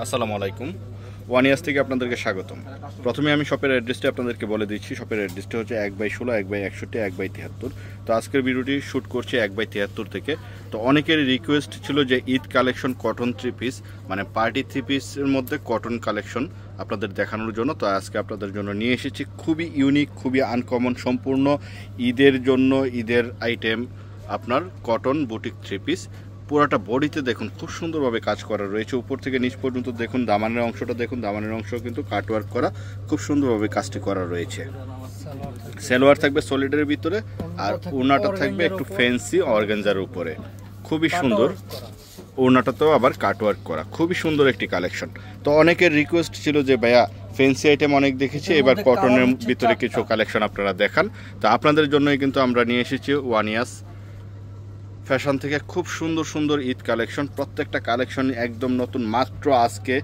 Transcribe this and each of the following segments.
আসসালামু আলাইকুম। One years থেকে আপনাদেরকে স্বাগতম। প্রথমে আমি শপের অ্যাড্রেসটি আপনাদেরকে বলে দিচ্ছি। শপের অ্যাড্রেসটি হচ্ছে 1/16, 1/61, 1/73। তো আজকের ভিডিওটি শ্যুট করছি 1/73 থেকে। তো অনেকের রিকোয়েস্ট ছিল যে Eid collection cotton three piece, মানে পার্টি থ্রি পিসের মধ্যে কটন কালেকশন আপনাদের দেখানোর জন্য। তো আজকে আপনাদের জন্য নিয়ে এসেছি খুবই ইউনিক, খুবই আনকমন, সম্পূর্ণ ঈদের জন্য ঈদের আইটেম আপনার কটন বুটিক থ্রি পিস। পুরোটা বডিতে দেখুন খুব সুন্দরভাবে কাজ করা রয়েছে, উপর থেকে নিচ পর্যন্ত দেখুন। দামানের অংশটা দেখুন, দামানের অংশ কিন্তু কাটওয়ার্ক করা, খুব সুন্দরভাবে কাজটি করা রয়েছে। সালোয়ার থাকবে সলিডের ভিতরে, আর ওড়নাটা থাকবে একটু ফ্যান্সি অর্গানজার উপরে, খুবই সুন্দর। ওড়নাটাতেও আবার কাটওয়ার্ক করা, খুবই সুন্দর একটি কালেকশন। তো অনেকের রিকোয়েস্ট ছিল যে ভাইয়া ফ্যান্সি আইটেম অনেক দেখেছি, এবার কটনের ভিতরে কিছু কালেকশন আপনারা দেখান। তো আপনাদের জন্যই কিন্তু আমরা নিয়ে এসেছি ওয়ান ইয়ার্স ফ্যাশন থেকে খুব সুন্দর সুন্দর ঈদ কালেকশন। প্রত্যেকটা কালেকশন একদম নতুন, মাত্র আজকে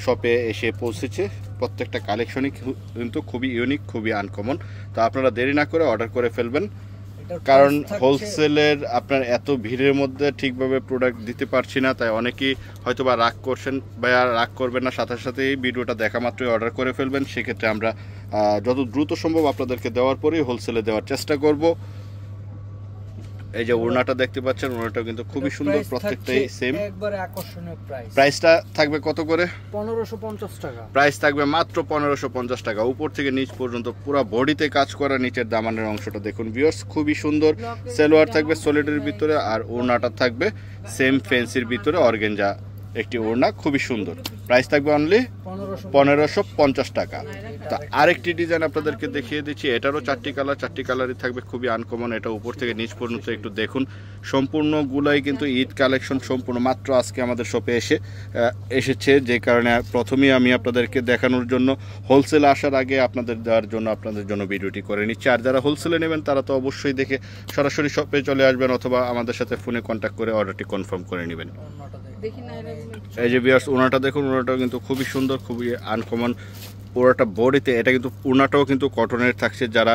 শপে এসে পৌঁছেছে। প্রত্যেকটা কালেকশনই কিন্তু খুবই ইউনিক, খুবই আনকমন। তো আপনারা দেরি না করে অর্ডার করে ফেলবেন, কারণ হোলসেলের আপনার এত ভিড়ের মধ্যে ঠিকভাবে প্রোডাক্ট দিতে পারছি না। তাই অনেকেই হয়তো বা রাগ করছেন, বা রাগ করবেন না, সাথে সাথে এই ভিডিওটা দেখা মাত্রই অর্ডার করে ফেলবেন। সেক্ষেত্রে আমরা যত দ্রুত সম্ভব আপনাদেরকে দেওয়ার পরেই হোলসেলে দেওয়ার চেষ্টা করব। এই যে ওড়নাটা দেখতে পাচ্ছেন, ওড়নাটা কিন্তু খুবই সুন্দর, প্রত্যেকটাই সেম। একবারে আকর্ষণীয় প্রাইস। প্রাইসটা থাকবে কত করে? 1550 টাকা। প্রাইস থাকবে মাত্র 1550 টাকা। উপর থেকে নিচ পর্যন্ত পুরো বডিতে কাজ করা, নিচের দামানের অংশটা দেখুন ভিউয়ার্স, খুবই সুন্দর। সালোয়ার থাকবে সলিডের ভিতরে, আর ওড়নাটা থাকবে সেম ফ্যান্সির ভিতরে অর্গানজা একটি ওড়না, খুবই সুন্দর। প্রাইস থাকবে অনলি 1550 টাকা। তা আরেকটি ডিজাইন আপনাদেরকে দেখিয়ে দিচ্ছি, এটারও চারটি কালার, চারটি কালারই থাকবে, খুবই আনকমন। এটা উপর থেকে নিচ পর্যন্ত একটু দেখুন, সম্পূর্ণগুলাই কিন্তু ঈদ কালেকশন, সম্পূর্ণ মাত্র আজকে আমাদের শপে এসেছে। যে কারণে প্রথমেই আমি আপনাদেরকে দেখানোর জন্য, হোলসেল আসার আগে আপনাদের দেওয়ার জন্য আপনাদের জন্য ভিডিওটি করে নিচ্ছি। আর যারা হোলসেলে নেবেন তারা তো অবশ্যই দেখে সরাসরি শপে চলে আসবেন, অথবা আমাদের সাথে ফোনে কন্ট্যাক্ট করে অর্ডারটি কনফার্ম করে নেবেন। এই যে ভিউয়ার্স, ওড়নাটা দেখুন, ওড়নাটাও কিন্তু খুবই সুন্দর, খুবই আনকমন। পুরোটা বডিতে এটা কিন্তু ওড়নাটাও কিন্তু কটনের থাকছে। যারা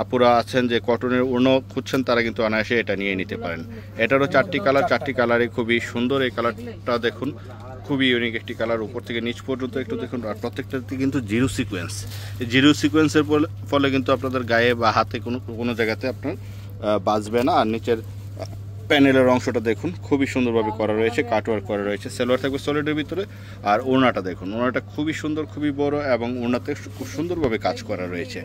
আপুরা আছেন যে কটনের ওড়না খুঁজছেন, তারা কিন্তু অনায়াসে এটা নিয়ে নিতে পারেন। এটারও চারটি কালার, চারটি কালারই খুবই সুন্দর। এই কালারটা দেখুন, খুবই ইউনিক একটি কালার। উপর থেকে নিচ পর্যন্ত একটু দেখুন, আর প্রত্যেকটাতে কিন্তু জিরো সিকোয়েন্স। জিরো সিকোয়েন্সের ফলে কিন্তু আপনাদের গায়ে বা হাতে কোনো জায়গাতে আপনার বাজবে না। আর নিচের প্যানেলের অংশটা দেখুন, খুবই সুন্দরভাবে করা রয়েছে, কাটওয়ার্ক করা রয়েছে। সালোয়ার থাকবে সলিডের ভিতরে, আর ওড়নাটা দেখুন, ওড়নাটা খুবই সুন্দর, খুবই বড়, এবং ওড়নাতে খুব সুন্দরভাবে কাজ করা রয়েছে।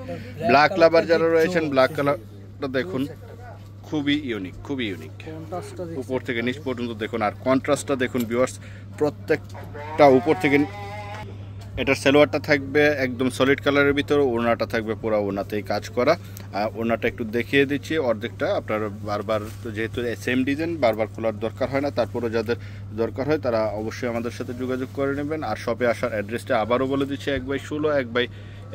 ব্ল্যাক লাভার যারা রয়েছেন, ব্ল্যাক কালারটা দেখুন, খুবই ইউনিক, খুবই ইউনিক। উপর থেকে নিচ পর্যন্ত দেখুন, আর কন্ট্রাস্টটা দেখুন ভিউয়ার্স, প্রত্যেকটা উপর থেকে। এটার সালোয়ারটা থাকবে একদম সলিড কালারের ভিতরে, ওড়নাটা থাকবে পুরো ওড়নাতেই কাজ করা। ওড়নাটা একটু দেখিয়ে দিচ্ছি, অর্ধেকটা আপনার বারবার, যেহেতু সেম ডিজাইন বারবার খোলার দরকার হয় না, তারপরে যাদের দরকার হয় তারা অবশ্যই আমাদের সাথে যোগাযোগ করে নেবেন। আর শপে আসার অ্যাড্রেসটা আবারও বলে দিচ্ছি, 1/16, 1/61,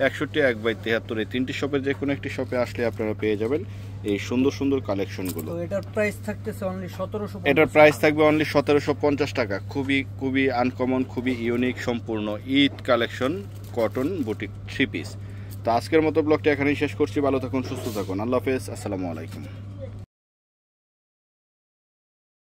1/73, এই তিনটি শপের যে কোনো একটি শপে আসলে আপনারা পেয়ে যাবেন এই সুন্দর সুন্দর কালেকশনগুলো। এটার প্রাইস থাকতেছে অনলি 1750। এটার প্রাইস থাকবে অনলি 1750 টাকা। খুবই খুবই আনকমন, খুবই ইউনিক, সম্পূর্ণ Eid collection cotton boutique three piece. তো আজকের মতো ব্লগটা এখানেই শেষ করছি। ভালো থাকুন, সুস্থ থাকুন, আল্লাহ হাফেজ, আসসালামু আলাইকুম।